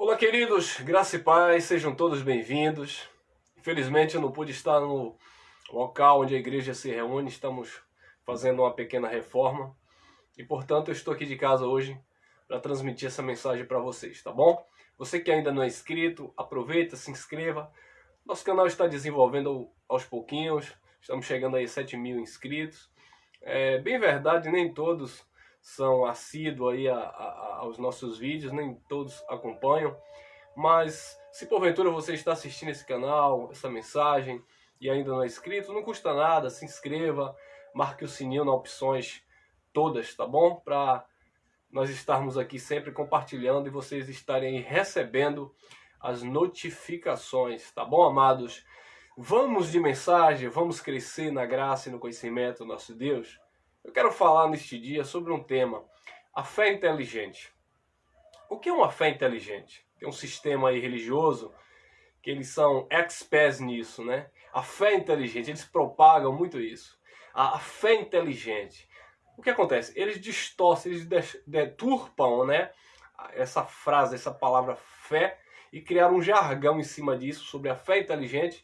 Olá, queridos, graça e paz, sejam todos bem-vindos. Infelizmente eu não pude estar no local onde a igreja se reúne, estamos fazendo uma pequena reforma e, portanto, eu estou aqui de casa hoje para transmitir essa mensagem para vocês, tá bom? Você que ainda não é inscrito, aproveita, se inscreva. Nosso canal está desenvolvendo aos pouquinhos, estamos chegando aí a 7.000 inscritos. É bem verdade, nem todos são assíduos aí aos nossos vídeos, nem todos acompanham, mas se porventura você está assistindo esse canal, essa mensagem e ainda não é inscrito, não custa nada, se inscreva, marque o sininho nas opções todas, tá bom? Para nós estarmos aqui sempre compartilhando e vocês estarem recebendo as notificações, tá bom, amados? Vamos de mensagem, vamos crescer na graça e no conhecimento do nosso Deus. Eu quero falar neste dia sobre um tema, a fé inteligente. O que é uma fé inteligente? Tem um sistema aí religioso que eles são experts nisso, né? A fé inteligente, eles propagam muito isso. A fé inteligente. O que acontece? Eles distorcem, eles deturpam, né, essa frase, essa palavra fé, e criaram um jargão em cima disso, sobre a fé inteligente,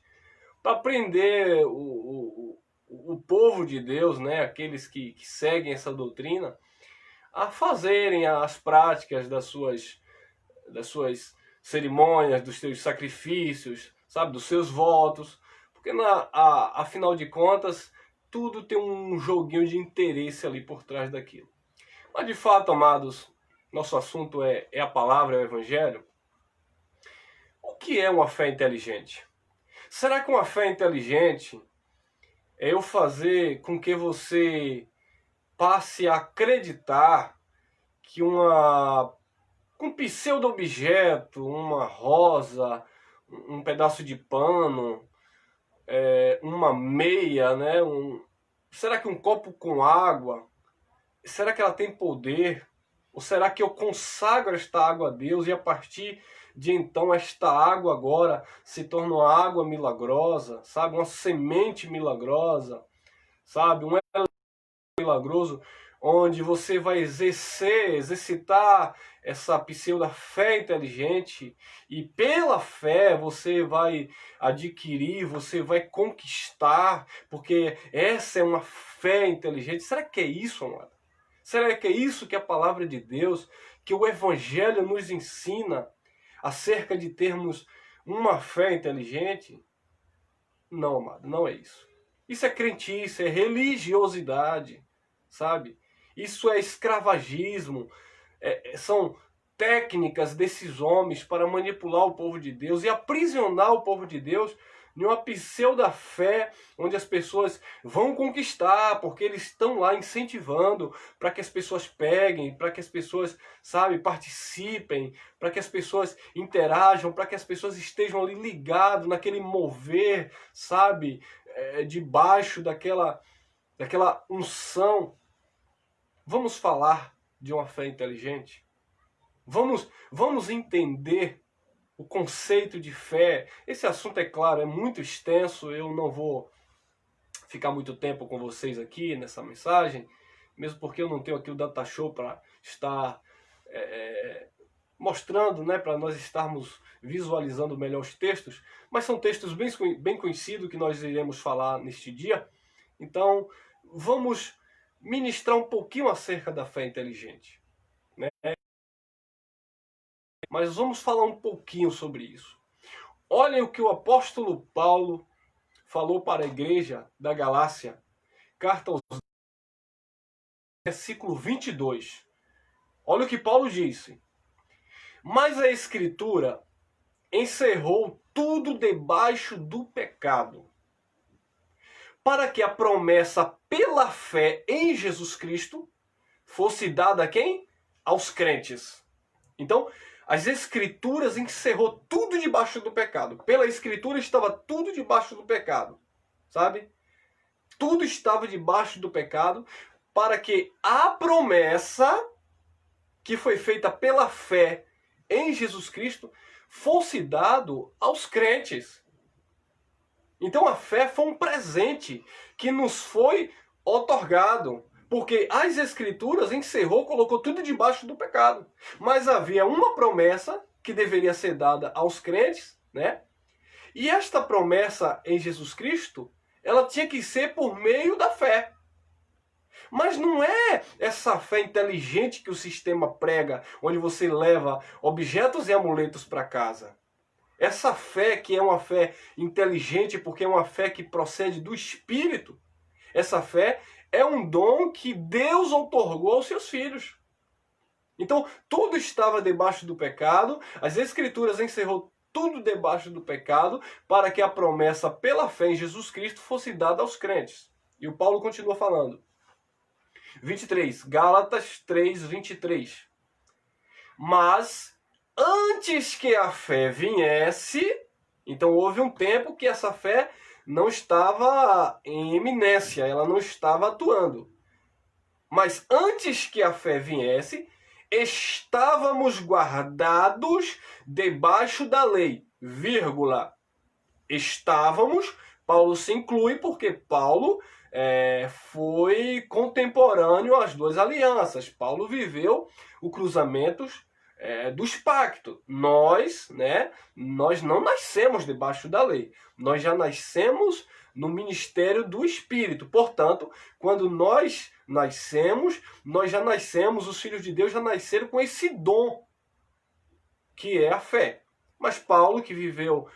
para prender o povo de Deus, né, aqueles que seguem essa doutrina, a fazerem as práticas das suas cerimônias, dos seus sacrifícios, sabe, dos seus votos, porque afinal de contas, tudo tem um joguinho de interesse ali por trás daquilo. Mas de fato, amados, nosso assunto é a palavra, é o evangelho. O que é uma fé inteligente? Será que uma fé inteligente é eu fazer com que você passe a acreditar que um pseudo-objeto, uma rosa, um pedaço de pano, uma meia, né? Será que um copo com água, será que ela tem poder? Ou será que eu consagro esta água a Deus e a partir de então esta água agora se torna uma água milagrosa, sabe? Uma semente milagrosa, sabe? Um milagroso, onde você vai exercitar essa pseudo-fé inteligente e pela fé você vai adquirir, você vai conquistar, porque essa é uma fé inteligente. Será que é isso, amado? Será que é isso que a palavra de Deus, que o Evangelho nos ensina acerca de termos uma fé inteligente? Não, amado, não é isso. Isso é crentice, é religiosidade, sabe? Isso é escravagismo, são técnicas desses homens para manipular o povo de Deus e aprisionar o povo de Deus em uma pseudo-fé, onde as pessoas vão conquistar, porque eles estão lá incentivando para que as pessoas peguem, para que as pessoas, sabe, participem, para que as pessoas interajam, para que as pessoas estejam ali ligadas naquele mover, sabe, debaixo daquela unção. Vamos falar de uma fé inteligente? Vamos entender o conceito de fé. Esse assunto, é claro, é muito extenso, eu não vou ficar muito tempo com vocês aqui nessa mensagem, mesmo porque eu não tenho aqui o data show para estar mostrando, né, para nós estarmos visualizando melhor os textos, mas são textos bem conhecidos que nós iremos falar neste dia. Então, vamos ministrar um pouquinho acerca da fé inteligente, né? Mas vamos falar um pouquinho sobre isso. Olhem o que o apóstolo Paulo falou para a igreja da Galácia, carta aos versículo 22. Olha o que Paulo disse. Mas a Escritura encerrou tudo debaixo do pecado, para que a promessa pela fé em Jesus Cristo fosse dada a quem? Aos crentes. Então, as Escrituras encerrou tudo debaixo do pecado. Pela Escritura estava tudo debaixo do pecado, sabe? Tudo estava debaixo do pecado para que a promessa que foi feita pela fé em Jesus Cristo fosse dado aos crentes. Então a fé foi um presente que nos foi otorgado, porque as Escrituras encerrou, colocou tudo debaixo do pecado. Mas havia uma promessa que deveria ser dada aos crentes, né? E esta promessa em Jesus Cristo, ela tinha que ser por meio da fé. Mas não é essa fé inteligente que o sistema prega, onde você leva objetos e amuletos para casa. Essa fé que é uma fé inteligente, porque é uma fé que procede do Espírito. Essa fé é um dom que Deus outorgou aos seus filhos. Então, tudo estava debaixo do pecado, as Escrituras encerrou tudo debaixo do pecado, para que a promessa pela fé em Jesus Cristo fosse dada aos crentes. E o Paulo continua falando. 23, Gálatas 3, 23. Mas antes que a fé viesse, então houve um tempo que essa fé não estava em eminência, ela não estava atuando. Mas antes que a fé viesse, estávamos guardados debaixo da lei, vírgula. Estávamos, Paulo se inclui porque Paulo foi contemporâneo às duas alianças. Paulo viveu o cruzamento dos pactos. Nós não nascemos debaixo da lei. Nós já nascemos no ministério do Espírito. Portanto, quando nós nascemos, os filhos de Deus já nasceram com esse dom, que é a fé. Mas Paulo, que viveu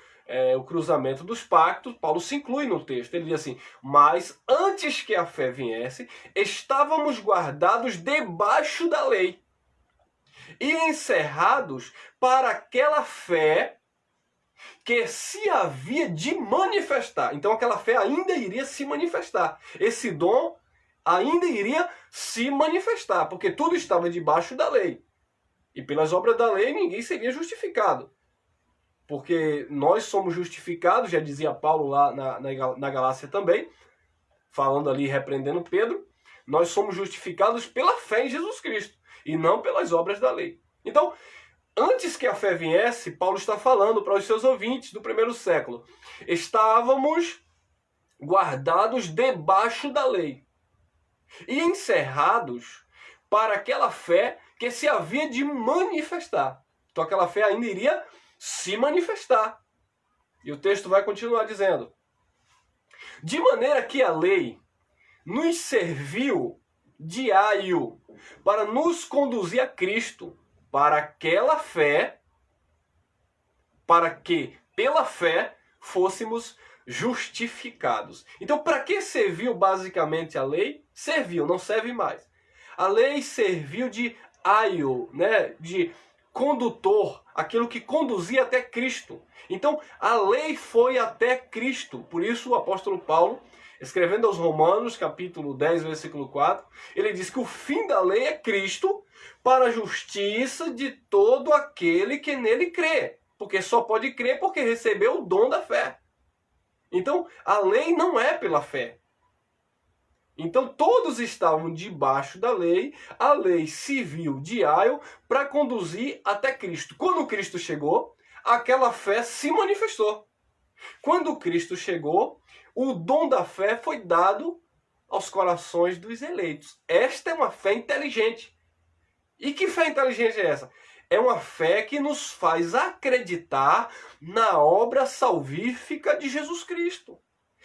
o cruzamento dos pactos, Paulo se inclui no texto. Ele diz assim, mas antes que a fé viesse, estávamos guardados debaixo da lei e encerrados para aquela fé que se havia de manifestar. Então aquela fé ainda iria se manifestar. Esse dom ainda iria se manifestar, porque tudo estava debaixo da lei. E pelas obras da lei ninguém seria justificado. Porque nós somos justificados, já dizia Paulo lá na Galácia também, falando ali, repreendendo Pedro, nós somos justificados pela fé em Jesus Cristo, e não pelas obras da lei. Então, antes que a fé viesse, Paulo está falando para os seus ouvintes do primeiro século, estávamos guardados debaixo da lei e encerrados para aquela fé que se havia de manifestar. Então aquela fé ainda iria se manifestar. E o texto vai continuar dizendo, de maneira que a lei nos serviu de aio para nos conduzir a Cristo, para aquela fé, para que pela fé fôssemos justificados. Então, para que serviu basicamente a lei? Serviu, não serve mais. A lei serviu de aio, de condutor, aquilo que conduzia até Cristo. Então, a lei foi até Cristo. Por isso, o apóstolo Paulo, escrevendo aos Romanos, capítulo 10, versículo 4, ele diz que o fim da lei é Cristo para a justiça de todo aquele que nele crê. Porque só pode crer porque recebeu o dom da fé. Então, a lei não é pela fé. Então, todos estavam debaixo da lei, a lei civil de aio para conduzir até Cristo. Quando Cristo chegou, aquela fé se manifestou. Quando Cristo chegou, o dom da fé foi dado aos corações dos eleitos. Esta é uma fé inteligente. E que fé inteligente é essa? É uma fé que nos faz acreditar na obra salvífica de Jesus Cristo.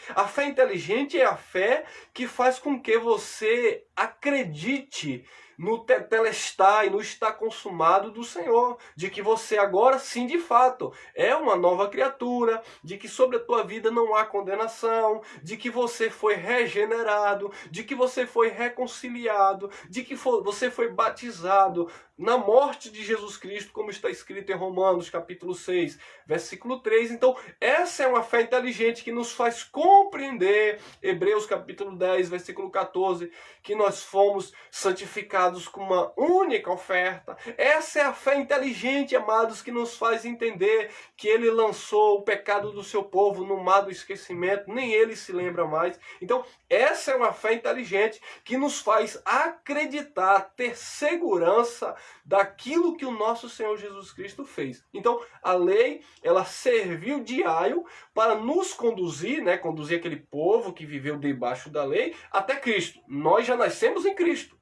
A fé inteligente é a fé que faz com que você acredite no tetelestai, no está consumado do Senhor, de que você agora sim de fato é uma nova criatura, de que sobre a tua vida não há condenação, de que você foi regenerado, de que você foi reconciliado, de que você foi batizado na morte de Jesus Cristo, como está escrito em Romanos capítulo 6, versículo 3. Então, essa é uma fé inteligente que nos faz compreender, Hebreus capítulo 10, versículo 14, que nós fomos santificados com uma única oferta. Essa é a fé inteligente, amados, que nos faz entender que ele lançou o pecado do seu povo no mar do esquecimento, nem ele se lembra mais. Então, essa é uma fé inteligente que nos faz acreditar, ter segurança daquilo que o nosso Senhor Jesus Cristo fez. Então, a lei, ela serviu de aio para nos conduzir, conduzir aquele povo que viveu debaixo da lei até Cristo. Nós já nascemos em Cristo.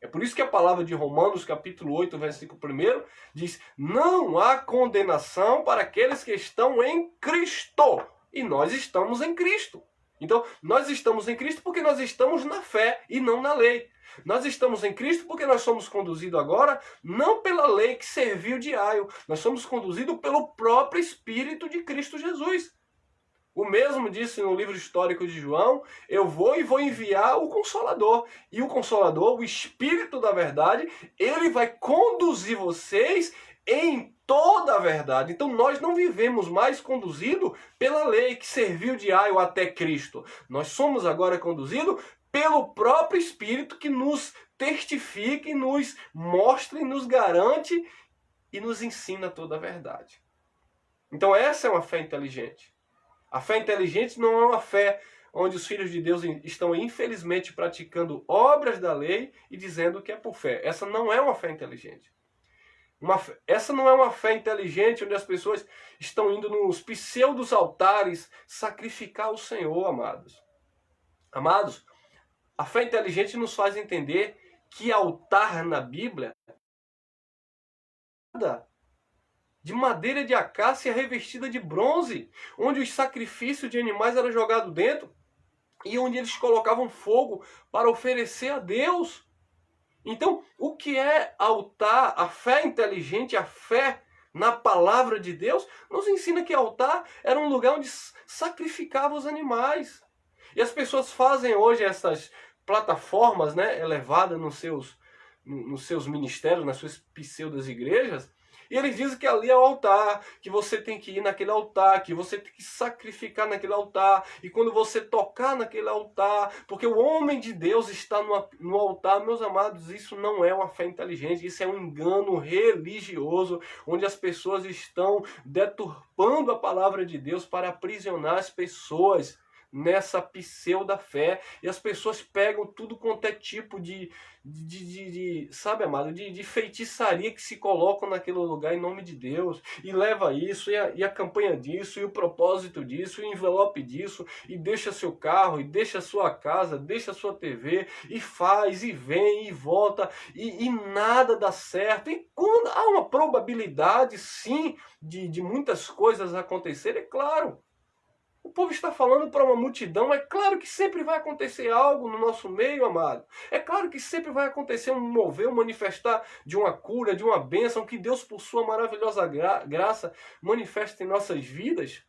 É por isso que a palavra de Romanos, capítulo 8, versículo 1, diz: não há condenação para aqueles que estão em Cristo. E nós estamos em Cristo. Então, nós estamos em Cristo porque nós estamos na fé e não na lei. Nós estamos em Cristo porque nós somos conduzidos agora não pela lei que serviu de aio. Nós somos conduzidos pelo próprio Espírito de Cristo Jesus. O mesmo disse no livro histórico de João: eu vou e vou enviar o Consolador. E o Consolador, o Espírito da verdade, ele vai conduzir vocês em toda a verdade. Então nós não vivemos mais conduzidos pela lei que serviu de aio até Cristo. Nós somos agora conduzidos pelo próprio Espírito que nos testifica e nos mostra e nos garante e nos ensina toda a verdade. Então essa é uma fé inteligente. A fé inteligente não é uma fé onde os filhos de Deus estão infelizmente praticando obras da lei e dizendo que é por fé. Essa não é uma fé inteligente. Essa não é uma fé inteligente onde as pessoas estão indo nos pseudos altares sacrificar o Senhor, amados. Amados, a fé inteligente nos faz entender que altar na Bíblia de madeira de acácia revestida de bronze, onde os sacrifícios de animais eram jogados dentro e onde eles colocavam fogo para oferecer a Deus. Então, o que é altar? A fé inteligente, a fé na palavra de Deus, nos ensina que altar era um lugar onde sacrificava os animais. E as pessoas fazem hoje essas plataformas, né, elevadas nos seus ministérios, nas suas pseudas igrejas, e eles dizem que ali é o altar, que você tem que ir naquele altar, que você tem que sacrificar naquele altar, e quando você tocar naquele altar, porque o homem de Deus está no altar. Meus amados, isso não é uma fé inteligente, isso é um engano religioso, onde as pessoas estão deturpando a palavra de Deus para aprisionar as pessoas nessa pseuda fé, e as pessoas pegam tudo quanto é tipo sabe, amado, de feitiçaria que se colocam naquele lugar em nome de Deus, e leva isso, e a campanha disso, e o propósito disso, e o envelope disso, e deixa seu carro, e deixa sua casa, deixa sua TV, e faz, e vem, e volta, e nada dá certo. E quando há uma probabilidade, sim, de muitas coisas acontecerem, é claro. O povo está falando para uma multidão, é claro que sempre vai acontecer algo no nosso meio, amado. É claro que sempre vai acontecer um mover, um manifestar de uma cura, de uma bênção, que Deus, por sua maravilhosa graça, manifesta em nossas vidas.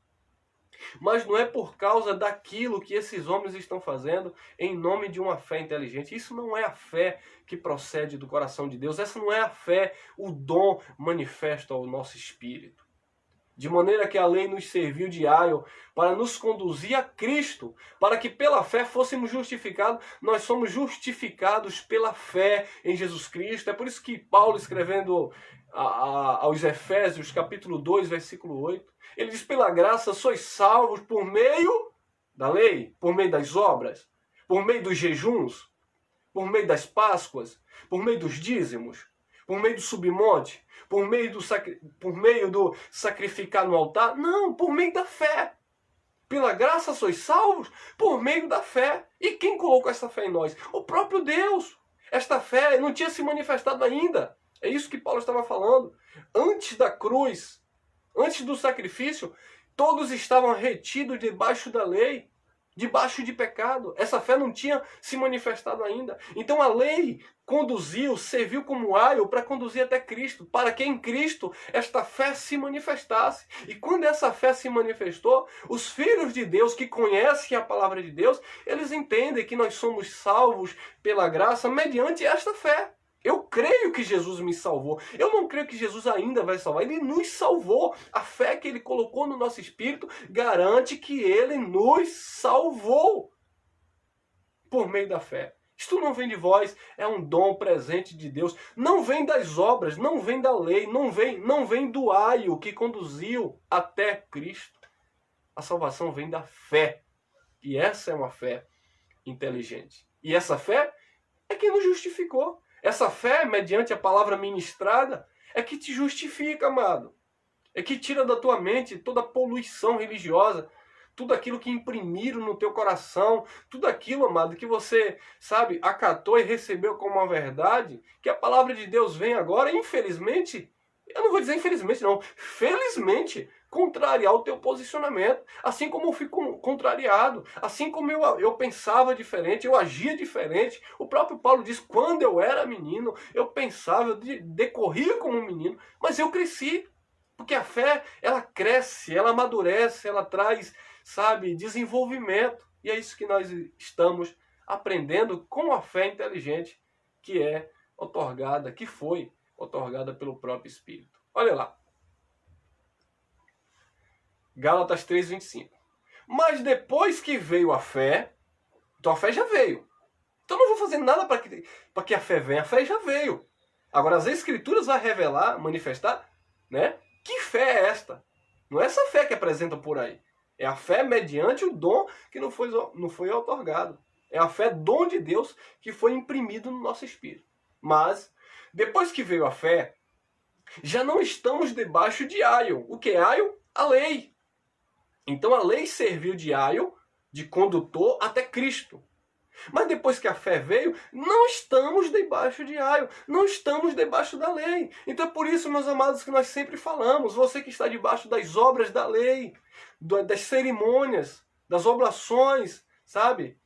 Mas não é por causa daquilo que esses homens estão fazendo em nome de uma fé inteligente. Isso não é a fé que procede do coração de Deus. Essa não é a fé, o dom manifesto ao nosso espírito. De maneira que a lei nos serviu de aio para nos conduzir a Cristo, para que pela fé fôssemos justificados. Nós somos justificados pela fé em Jesus Cristo. É por isso que Paulo, escrevendo aos Efésios, capítulo 2, versículo 8, ele diz: pela graça sois salvos por meio da lei, por meio das obras, por meio dos jejuns, por meio das Páscoas, por meio dos dízimos, por meio do submonte, por meio do sacrificar no altar. Não, por meio da fé. Pela graça sois salvos por meio da fé. E quem colocou essa fé em nós? O próprio Deus. Esta fé não tinha se manifestado ainda. É isso que Paulo estava falando. Antes da cruz, antes do sacrifício, todos estavam retidos debaixo da lei, debaixo de pecado. Essa fé não tinha se manifestado ainda. Então a lei conduziu, serviu como aio para conduzir até Cristo, para que em Cristo esta fé se manifestasse. E quando essa fé se manifestou, os filhos de Deus que conhecem a palavra de Deus, eles entendem que nós somos salvos pela graça mediante esta fé. Eu creio que Jesus me salvou. Eu não creio que Jesus ainda vai salvar. Ele nos salvou. A fé que ele colocou no nosso espírito garante que ele nos salvou por meio da fé. Isto não vem de vós, é um dom presente de Deus. Não vem das obras, não vem da lei, não vem do aio que conduziu até Cristo. A salvação vem da fé. E essa é uma fé inteligente. E essa fé é quem nos justificou. Essa fé, mediante a palavra ministrada, é que te justifica, amado. É que tira da tua mente toda a poluição religiosa, tudo aquilo que imprimiram no teu coração, tudo aquilo, amado, que você, sabe, acatou e recebeu como uma verdade, que a palavra de Deus vem agora, infelizmente, eu não vou dizer infelizmente não, felizmente, contrariar o teu posicionamento, assim como eu fico contrariado, assim como eu pensava diferente, eu agia diferente. O próprio Paulo diz, quando eu era menino, eu pensava, eu decorria como um menino, mas eu cresci. Porque a fé, ela cresce, ela amadurece, ela traz, sabe, desenvolvimento. E é isso que nós estamos aprendendo com a fé inteligente que é otorgada, que foi otorgada pelo próprio Espírito. Olha lá. Gálatas 3:25. Mas depois que veio a fé, então a fé já veio. Então não vou fazer nada para que a fé venha, a fé já veio. Agora as Escrituras vão revelar, manifestar, né? Que fé é esta? Não é essa fé que apresentam por aí. É a fé mediante o dom que não foi otorgado. É a fé dom de Deus que foi imprimido no nosso espírito. Mas, depois que veio a fé, já não estamos debaixo de aio. O que é aio? A lei. Então a lei serviu de aio, de condutor até Cristo. Mas depois que a fé veio, não estamos debaixo de aio, não estamos debaixo da lei. Então é por isso, meus amados, que nós sempre falamos, você que está debaixo das obras da lei, das cerimônias, das oblações, sabe?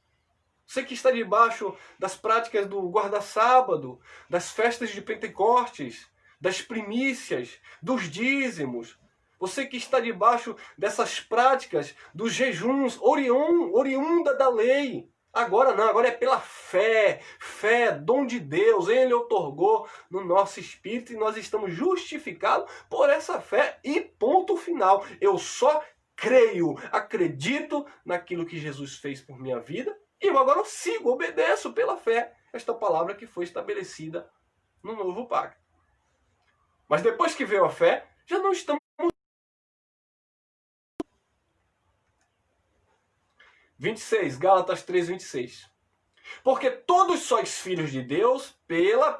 Você que está debaixo das práticas do guarda-sábado, das festas de Pentecostes, das primícias, dos dízimos. Você que está debaixo dessas práticas dos jejuns oriunda da lei. Agora não, agora é pela fé. Fé, dom de Deus, Ele otorgou no nosso espírito e nós estamos justificados por essa fé e ponto final. Eu só creio, acredito naquilo que Jesus fez por minha vida e eu agora sigo, obedeço pela fé esta palavra que foi estabelecida no novo pacto. Mas depois que veio a fé, já não estamos 26, Gálatas 3:26. Porque todos sois filhos de Deus pela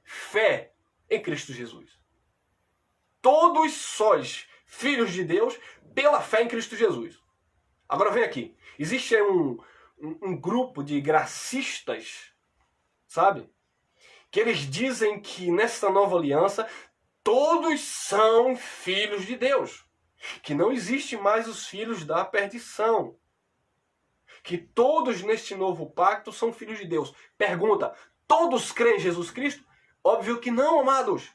fé em Cristo Jesus. Todos sois filhos de Deus pela fé em Cristo Jesus. Agora vem aqui. Existe um grupo de gracistas, sabe? Que eles dizem que nessa nova aliança todos são filhos de Deus. Que não existe mais os filhos da perdição. Que todos neste novo pacto são filhos de Deus. Pergunta, todos creem em Jesus Cristo? Óbvio que não, amados.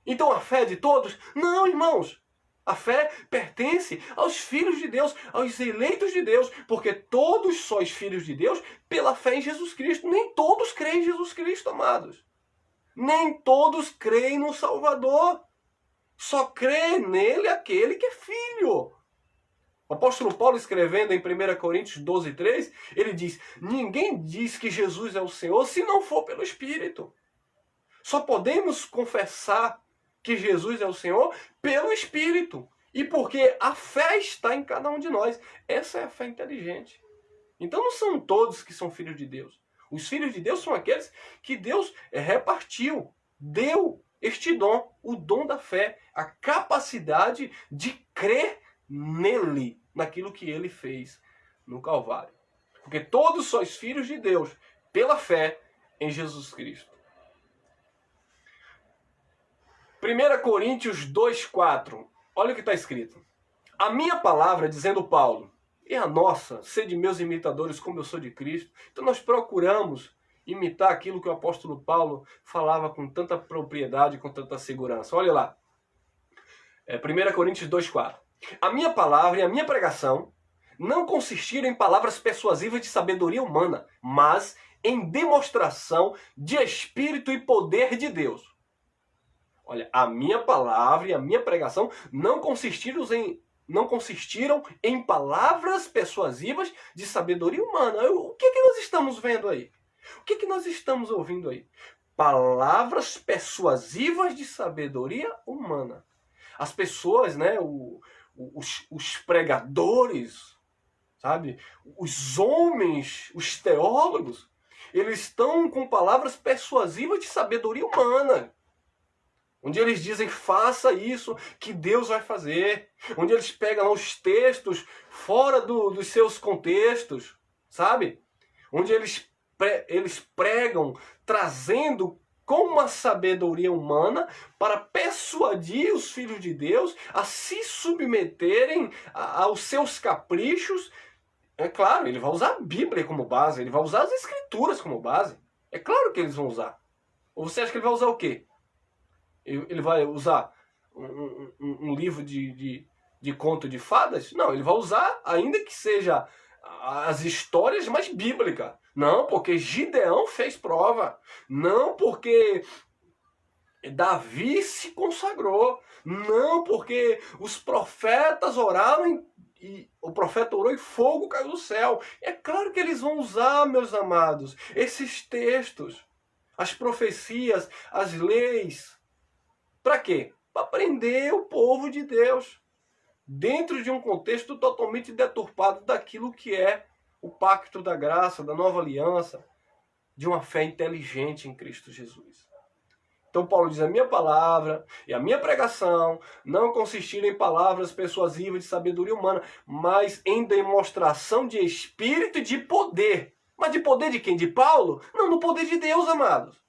Então a fé é de todos? Não, irmãos. A fé pertence aos filhos de Deus, aos eleitos de Deus, porque todos sois filhos de Deus pela fé em Jesus Cristo. Nem todos creem em Jesus Cristo, amados. Nem todos creem no Salvador. Só crê nele aquele que é filho. O apóstolo Paulo, escrevendo em 1 Coríntios 12:3, ele diz, ninguém diz que Jesus é o Senhor se não for pelo Espírito. Só podemos confessar que Jesus é o Senhor pelo Espírito. E porque a fé está em cada um de nós. Essa é a fé inteligente. Então não são todos que são filhos de Deus. Os filhos de Deus são aqueles que Deus repartiu, deu este dom, o dom da fé, a capacidade de crer nele, naquilo que ele fez no Calvário. Porque todos sois filhos de Deus pela fé em Jesus Cristo. 1 Coríntios 2:4. Olha o que está escrito. A minha palavra, dizendo Paulo, e a nossa, sede meus imitadores como eu sou de Cristo. Então nós procuramos imitar aquilo que o apóstolo Paulo falava com tanta propriedade, com tanta segurança. Olha lá. 1 Coríntios 2:4. A minha palavra e a minha pregação não consistiram em palavras persuasivas de sabedoria humana, mas em demonstração de espírito e poder de Deus. Olha, a minha palavra e a minha pregação não consistiram em palavras persuasivas de sabedoria humana. O que nós estamos vendo aí? O que nós estamos ouvindo aí? Palavras persuasivas de sabedoria humana. As pessoas, né, os pregadores, sabe? Os homens, os teólogos, eles estão com palavras persuasivas de sabedoria humana. onde eles dizem faça isso que Deus vai fazer, onde eles pegam os textos fora dos seus contextos, sabe? Onde eles pregam trazendo com uma sabedoria humana para persuadir os filhos de Deus a se submeterem aos seus caprichos. É claro, ele vai usar a Bíblia como base, ele vai usar as Escrituras como base. É claro que eles vão usar. Ou você acha que ele vai usar o quê? Ele vai usar um livro de conto de fadas? Não, ele vai usar, ainda que seja as histórias mais bíblicas. Não, porque Gideão fez prova. Não, porque Davi se consagrou. Não, porque os profetas oraram e o profeta orou e fogo caiu do céu. É claro que eles vão usar, meus amados, esses textos, as profecias, as leis. Para quê? Para prender o povo de Deus dentro de um contexto totalmente deturpado daquilo que é o pacto da graça, da nova aliança, de uma fé inteligente em Cristo Jesus. Então Paulo diz, a minha palavra e a minha pregação não consistiram em palavras persuasivas de sabedoria humana, mas em demonstração de espírito e de poder. Mas de poder de quem? De Paulo? Não, no poder de Deus, amados.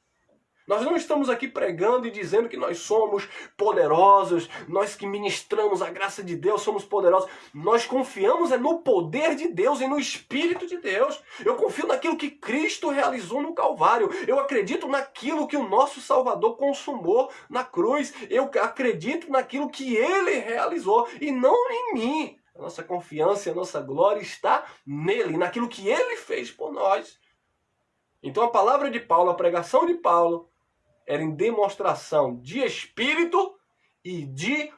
Nós não estamos aqui pregando e dizendo que nós somos poderosos, nós que ministramos a graça de Deus somos poderosos. Nós confiamos no poder de Deus e no Espírito de Deus. Eu confio naquilo que Cristo realizou no Calvário. Eu acredito naquilo que o nosso Salvador consumou na cruz. Eu acredito naquilo que Ele realizou e não em mim. A nossa confiança e a nossa glória está nele, naquilo que Ele fez por nós. Então a palavra de Paulo, a pregação de Paulo, era em demonstração de espírito e de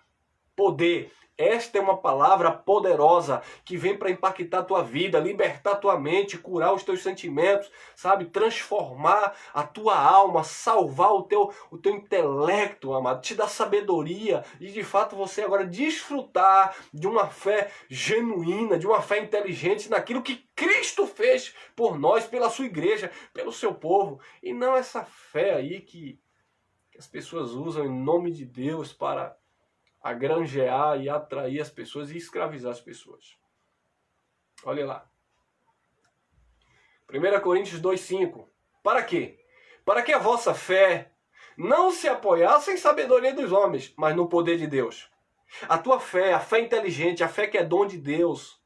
poder. Esta é uma palavra poderosa que vem para impactar a tua vida, libertar a tua mente, curar os teus sentimentos, sabe? Transformar a tua alma, salvar o teu intelecto, amado, te dar sabedoria e de fato você agora desfrutar de uma fé genuína, de uma fé inteligente naquilo que Cristo fez por nós, pela sua igreja, pelo seu povo. E não essa fé aí que as pessoas usam em nome de Deus para agranjear e atrair as pessoas e escravizar as pessoas. Olha lá. 1 Coríntios 2,5. Para quê? Para que a vossa fé não se apoiasse em sabedoria dos homens, mas no poder de Deus. A tua fé, a fé inteligente, a fé que é dom de Deus,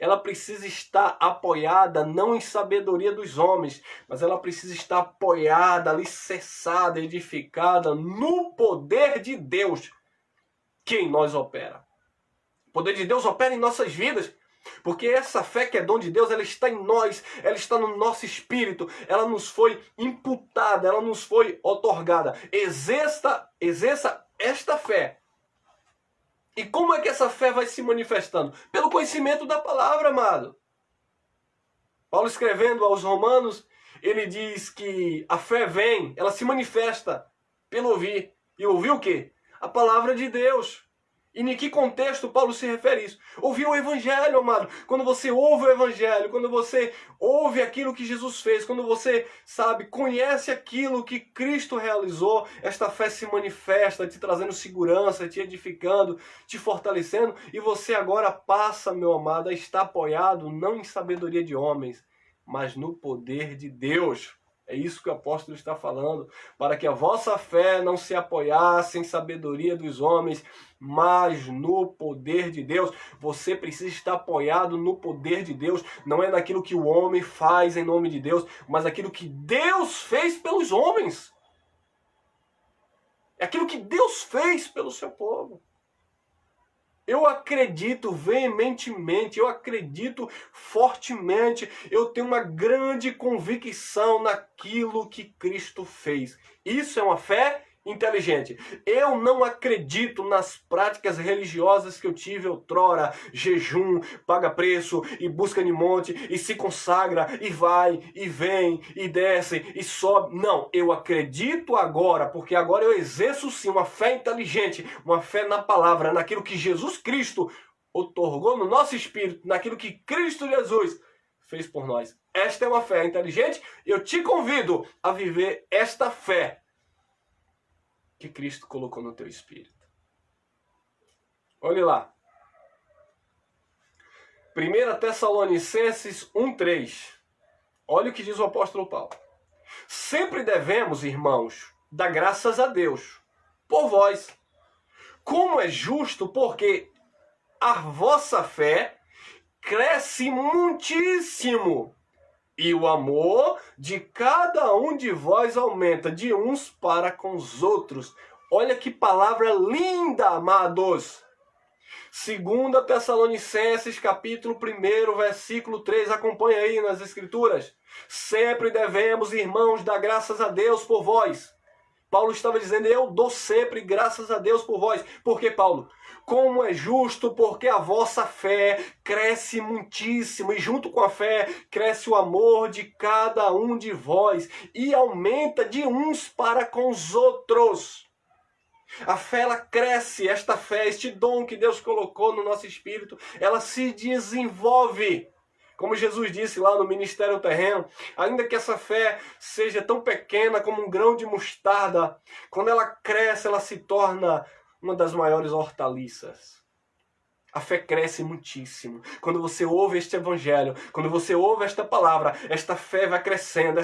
ela precisa estar apoiada não em sabedoria dos homens, mas ela precisa estar apoiada, alicerçada, edificada no poder de Deus que em nós opera. O poder de Deus opera em nossas vidas, porque essa fé que é dom de Deus, ela está em nós, ela está no nosso espírito, ela nos foi imputada, ela nos foi otorgada. Exerça esta fé. E como é que essa fé vai se manifestando? Pelo conhecimento da palavra, amado. Paulo escrevendo aos Romanos, ele diz que a fé vem, ela se manifesta pelo ouvir. E ouvir o quê? A palavra de Deus. E em que contexto Paulo se refere a isso? Ouvir o Evangelho, amado. Quando você ouve o Evangelho, quando você ouve aquilo que Jesus fez, quando você, sabe, conhece aquilo que Cristo realizou, esta fé se manifesta, te trazendo segurança, te edificando, te fortalecendo, e você agora passa, meu amado, a estar apoiado não em sabedoria de homens, mas no poder de Deus. É isso que o apóstolo está falando, para que a vossa fé não se apoiasse em sabedoria dos homens, mas no poder de Deus. Você precisa estar apoiado no poder de Deus, não é naquilo que o homem faz em nome de Deus, mas aquilo que Deus fez pelos homens. É aquilo que Deus fez pelo seu povo. Eu acredito veementemente, eu acredito fortemente, eu tenho uma grande convicção naquilo que Cristo fez. Isso é uma fé inteligente. Eu não acredito nas práticas religiosas que eu tive outrora, jejum, paga preço, e busca de monte, e se consagra, e vai, e vem, e desce, e sobe. Não, eu acredito agora, porque agora eu exerço sim uma fé inteligente, uma fé na palavra, naquilo que Jesus Cristo otorgou no nosso espírito, naquilo que Cristo Jesus fez por nós. Esta é uma fé inteligente, eu te convido a viver esta fé. que Cristo colocou no teu espírito. Olhe lá. 1 Tessalonicenses 1:3. Olha o que diz o apóstolo Paulo. Sempre devemos, irmãos, dar graças a Deus por vós, como é justo, porque a vossa fé cresce muitíssimo e o amor de cada um de vós aumenta de uns para com os outros. Olha que palavra linda, amados! 2 Tessalonicenses, capítulo 1, versículo 3. Acompanha aí nas Escrituras. Sempre devemos, irmãos, dar graças a Deus por vós. Paulo estava dizendo, eu dou sempre graças a Deus por vós. Por que, Paulo? Como é justo, porque a vossa fé cresce muitíssimo. E junto com a fé, cresce o amor de cada um de vós. E aumenta de uns para com os outros. A fé, ela cresce, esta fé, este dom que Deus colocou no nosso espírito, ela se desenvolve. Como Jesus disse lá no ministério terreno, ainda que essa fé seja tão pequena como um grão de mostarda, quando ela cresce, ela se torna uma das maiores hortaliças. A fé cresce muitíssimo. Quando você ouve este evangelho, quando você ouve esta palavra, esta fé vai crescendo,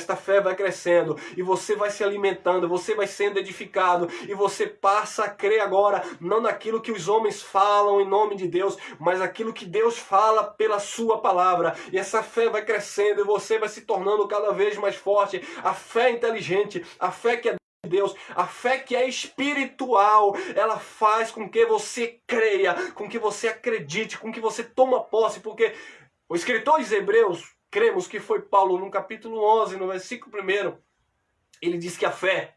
e você vai se alimentando, você vai sendo edificado, e você passa a crer agora, não naquilo que os homens falam em nome de Deus, mas aquilo que Deus fala pela sua palavra. E essa fé vai crescendo, e você vai se tornando cada vez mais forte. A fé inteligente, a fé que é Deus, a fé que é espiritual, ela faz com que você creia, com que você acredite, com que você toma posse, porque o escritor dos Hebreus, cremos que foi Paulo, no capítulo 11, no versículo 1, ele diz que a fé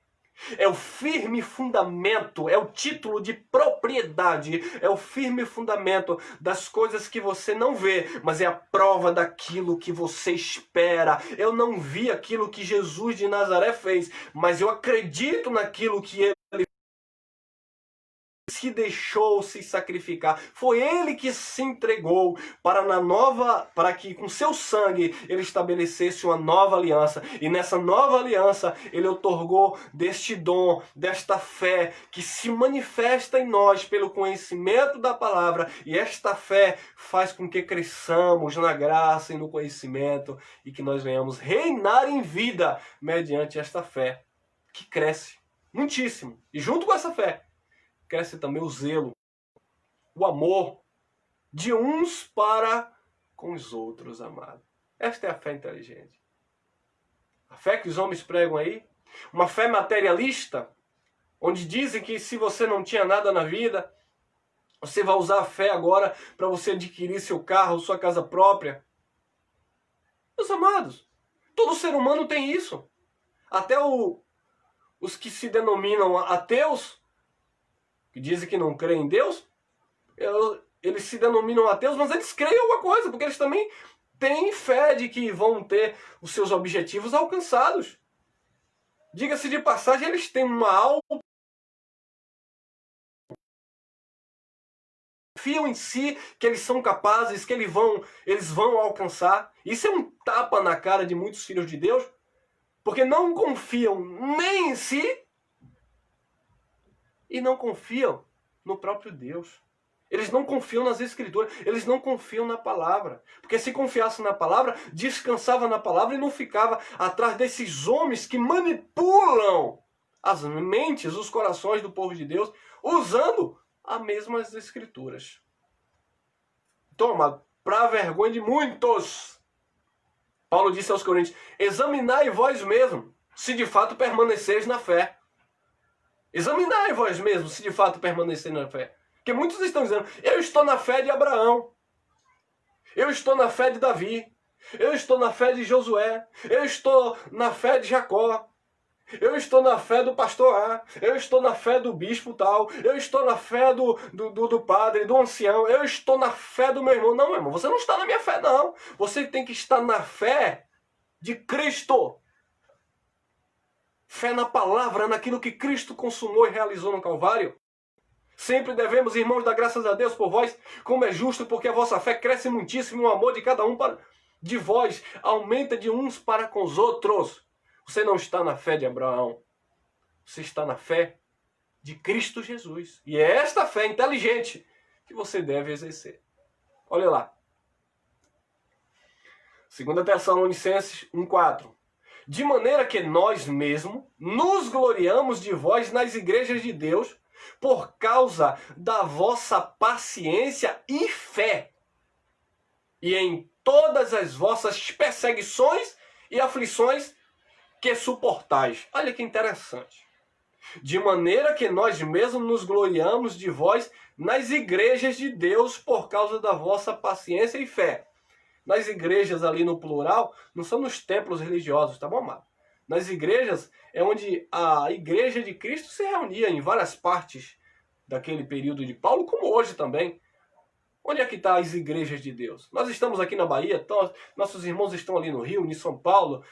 é o firme fundamento, é o título de propriedade, é o firme fundamento das coisas que você não vê, mas é a prova daquilo que você espera. Eu não vi aquilo que Jesus de Nazaré fez, mas eu acredito naquilo que ele se deixou se sacrificar. Foi ele que se entregou para que com seu sangue ele estabelecesse uma nova aliança. E nessa nova aliança ele otorgou deste dom, desta fé que se manifesta em nós pelo conhecimento da palavra. E esta fé faz com que cresçamos na graça e no conhecimento e que nós venhamos reinar em vida mediante esta fé que cresce muitíssimo. E junto com essa fé cresce também o zelo, o amor de uns para com os outros, amado. Esta é a fé inteligente. A fé que os homens pregam aí, uma fé materialista, onde dizem que se você não tinha nada na vida, você vai usar a fé agora para você adquirir seu carro, sua casa própria. Meus amados, todo ser humano tem isso. Até os que se denominam ateus, que dizem que não creem em Deus, eles se denominam ateus, mas eles creem em alguma coisa, porque eles também têm fé de que vão ter os seus objetivos alcançados. Diga-se de passagem, eles têm uma alma, confiam em si, que eles são capazes, que eles vão alcançar. Isso é um tapa na cara de muitos filhos de Deus, porque não confiam nem em si, e não confiam no próprio Deus. Eles não confiam nas Escrituras, eles não confiam na palavra. Porque se confiasse na palavra, descansava na palavra e não ficava atrás desses homens que manipulam as mentes, os corações do povo de Deus, usando as mesmas Escrituras. Então, amado, para a vergonha de muitos, Paulo disse aos Coríntios, examinai vós mesmos, se de fato permaneceis na fé. Examinai vós mesmos se de fato permanecer na fé. Porque muitos estão dizendo, eu estou na fé de Abraão, eu estou na fé de Davi, eu estou na fé de Josué, eu estou na fé de Jacó, eu estou na fé do pastor A, eu estou na fé do bispo tal, eu estou na fé do padre, do ancião, eu estou na fé do meu irmão. Não, meu irmão, você não está na minha fé, não. Você tem que estar na fé de Cristo. Fé na palavra, naquilo que Cristo consumou e realizou no Calvário. Sempre devemos, irmãos, dar graças a Deus por vós, como é justo, porque a vossa fé cresce muitíssimo, o amor de cada um de vós aumenta de uns para com os outros. Você não está na fé de Abraão, você está na fé de Cristo Jesus. E é esta fé inteligente que você deve exercer. Olha lá. 2 Tessalonicenses 1,4. De maneira que nós mesmos nos gloriamos de vós nas igrejas de Deus por causa da vossa paciência e fé, e em todas as vossas perseguições e aflições que suportais. Olha que interessante. De maneira que nós mesmos nos gloriamos de vós nas igrejas de Deus por causa da vossa paciência e fé. Nas igrejas ali no plural, não são nos templos religiosos, tá bom, amado? Nas igrejas é onde a igreja de Cristo se reunia em várias partes daquele período de Paulo, como hoje também. Onde é que estão as igrejas de Deus? Nós estamos aqui na Bahia, então, nossos irmãos estão ali no Rio, em São Paulo,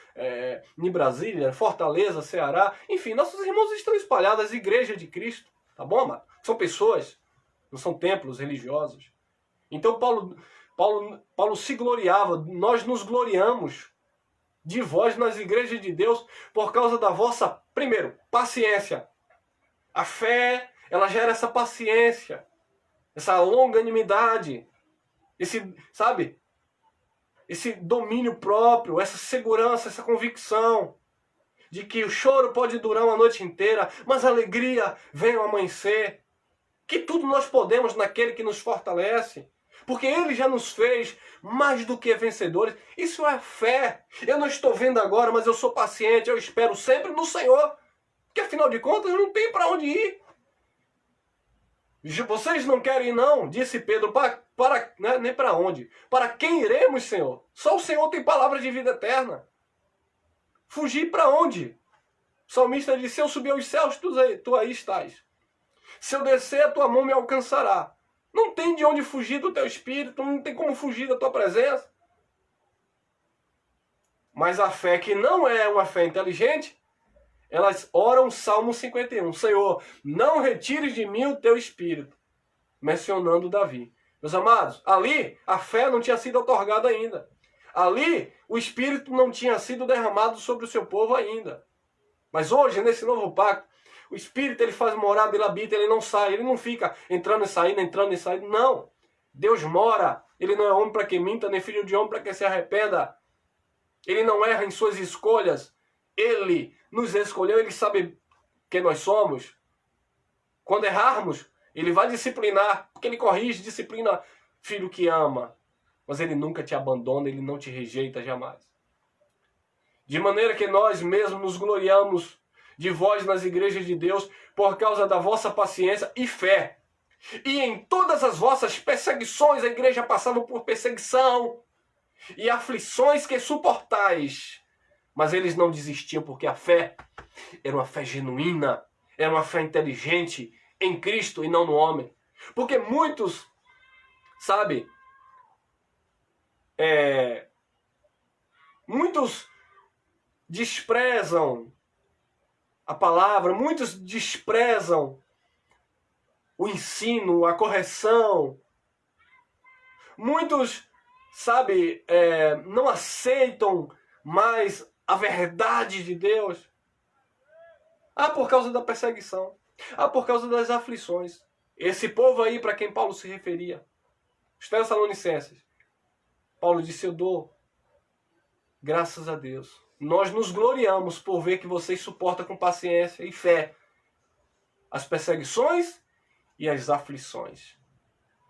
em Brasília, Fortaleza, Ceará. Enfim, nossos irmãos estão espalhados, as igrejas de Cristo. Tá bom, amado? São pessoas, não são templos religiosos. Então Paulo se gloriava, nós nos gloriamos de vós nas igrejas de Deus por causa da vossa, primeiro, paciência. A fé, ela gera essa paciência, essa longanimidade, esse domínio próprio, essa segurança, essa convicção de que o choro pode durar uma noite inteira, mas a alegria vem ao amanhecer. Que tudo nós podemos naquele que nos fortalece, porque Ele já nos fez mais do que vencedores. Isso é fé. Eu não estou vendo agora, mas eu sou paciente, eu espero sempre no Senhor, porque afinal de contas não tem para onde ir. Vocês não querem ir não, disse Pedro, nem para onde? Para quem iremos, Senhor? Só o Senhor tem palavra de vida eterna. Fugir para onde? O salmista disse, se eu subir aos céus, tu aí estás. Se eu descer, a tua mão me alcançará. Não tem de onde fugir do teu espírito, não tem como fugir da tua presença. Mas a fé que não é uma fé inteligente, elas oram Salmo 51. Senhor, não retires de mim o teu espírito. Mencionando Davi. Meus amados, ali a fé não tinha sido otorgada ainda. Ali o espírito não tinha sido derramado sobre o seu povo ainda. Mas hoje, nesse novo pacto, o espírito ele faz morada, ele habita, ele não sai, ele não fica entrando e saindo. Não. Deus mora. Ele não é homem para que minta, nem filho de homem para que se arrependa. Ele não erra em suas escolhas. Ele nos escolheu, Ele sabe quem nós somos. Quando errarmos, Ele vai disciplinar, porque Ele corrige, disciplina filho que ama. Mas Ele nunca te abandona, Ele não te rejeita jamais. De maneira que nós mesmos nos gloriamos de vós nas igrejas de Deus por causa da vossa paciência e fé. E em todas as vossas perseguições, a igreja passava por perseguição e aflições que suportais. Mas eles não desistiam porque a fé era uma fé genuína, era uma fé inteligente em Cristo e não no homem. Porque muitos, muitos desprezam a palavra, muitos desprezam o ensino, a correção. Muitos, não aceitam mais a verdade de Deus. Por causa da perseguição. Por causa das aflições. Esse povo aí para quem Paulo se referia. Os Tessalonicenses. Paulo disse, eu dou graças a Deus. Nós nos gloriamos por ver que vocês suportam com paciência e fé as perseguições e as aflições.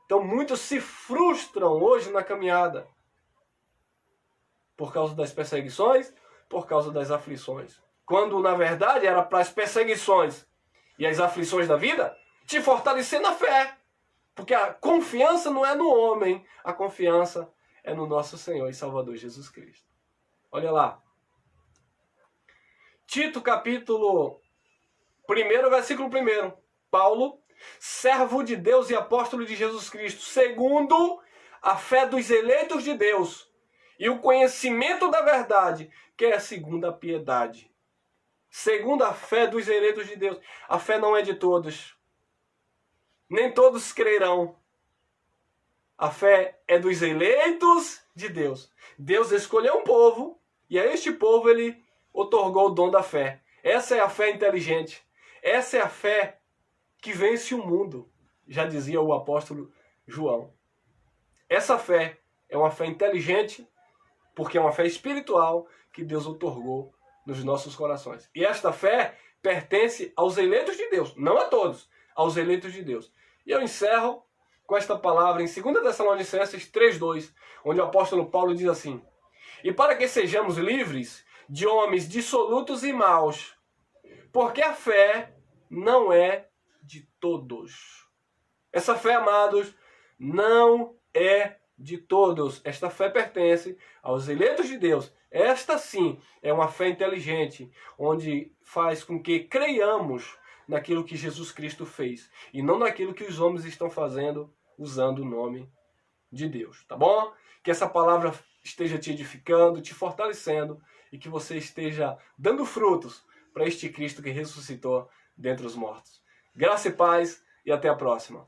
Então muitos se frustram hoje na caminhada. Por causa das perseguições, por causa das aflições. Quando na verdade era para as perseguições e as aflições da vida te fortalecer na fé. Porque a confiança não é no homem, a confiança é no nosso Senhor e Salvador Jesus Cristo. Olha lá. Tito capítulo 1, versículo 1. Paulo, servo de Deus e apóstolo de Jesus Cristo, segundo a fé dos eleitos de Deus e o conhecimento da verdade, que é segundo a piedade. Segundo a fé dos eleitos de Deus. A fé não é de todos. Nem todos crerão. A fé é dos eleitos de Deus. Deus escolheu um povo e a este povo ele otorgou o dom da fé. Essa é a fé inteligente. Essa é a fé que vence o mundo, já dizia o apóstolo João. Essa fé é uma fé inteligente, porque é uma fé espiritual que Deus outorgou nos nossos corações. E esta fé pertence aos eleitos de Deus, não a todos, aos eleitos de Deus. E eu encerro com esta palavra em 2 Tessalonicenses 3:2, onde o apóstolo Paulo diz assim: e para que sejamos livres de homens dissolutos e maus, porque a fé não é de todos. Essa fé, amados, não é de todos. Esta fé pertence aos eleitos de Deus. Esta sim é uma fé inteligente, onde faz com que creiamos naquilo que Jesus Cristo fez e não naquilo que os homens estão fazendo usando o nome de Deus, tá bom? Que essa palavra esteja te edificando, te fortalecendo e que você esteja dando frutos para este Cristo que ressuscitou dentre os mortos. Graça e paz e até a próxima.